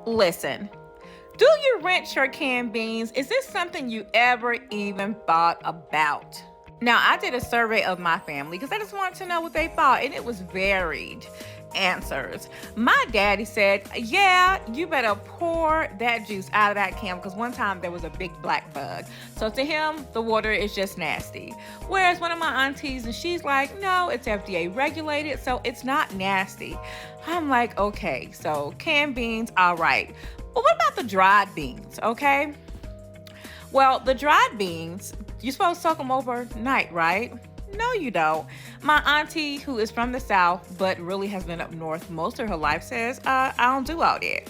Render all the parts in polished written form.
Listen, do you rinse your canned beans? Is this something you ever even thought about? Now, I did a survey of my family because I just wanted to know what they thought, and it was varied answers. My daddy said, yeah, you better pour that juice out of that can because one time there was a big black bug. So to him, the water is just nasty. Whereas one of my aunties, and she's like, no, it's FDA regulated, so it's not nasty. I'm like, okay, so canned beans, all right. But what about the dried beans, okay? Well, the dried beans, you're supposed to soak them overnight, right? No, you don't. My auntie, who is from the South but really has been up north most of her life, says, I don't do all that.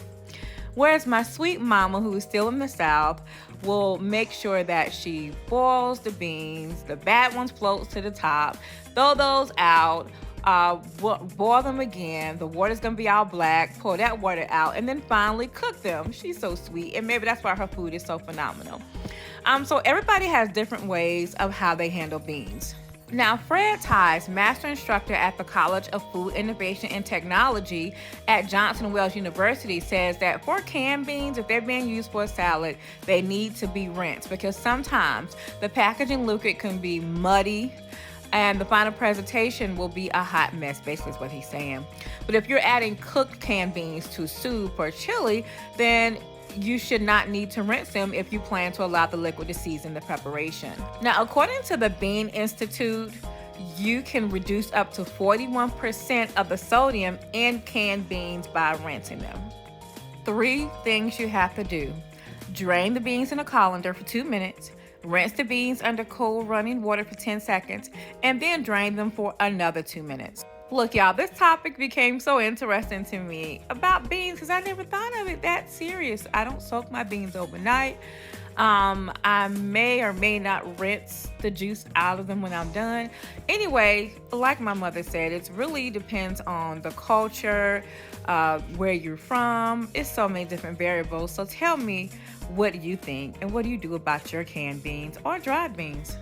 Whereas my sweet mama, who is still in the South, will make sure that she boils the beans, the bad ones floats to the top, throw those out, boil them again. The water's gonna be all black. Pour that water out, and then finally cook them. She's so sweet, and maybe that's why her food is so phenomenal. So everybody has different ways of how they handle beans. Now, Fred Tice, master instructor at the College of Food Innovation and Technology at Johnson Wales University, says that for canned beans, if they're being used for a salad, they need to be rinsed because sometimes the packaging liquid can be muddy and the final presentation will be a hot mess, basically is what he's saying. But if you're adding cooked canned beans to soup or chili, then you should not need to rinse them if you plan to allow the liquid to season the preparation. Now, according to the Bean Institute, you can reduce up to 41% of the sodium in canned beans by rinsing them. 3 things you have to do. Drain the beans in a colander for 2 minutes, rinse the beans under cool running water for 10 seconds, and then drain them for another 2 minutes. Look, y'all, this topic became so interesting to me about beans because I never thought of it that serious. I don't soak my beans overnight. I may or may not rinse the juice out of them when I'm done. Anyway, like my mother said, it really depends on the culture, where you're from. It's so many different variables. So tell me, what do you think? And what do you do about your canned beans or dried beans?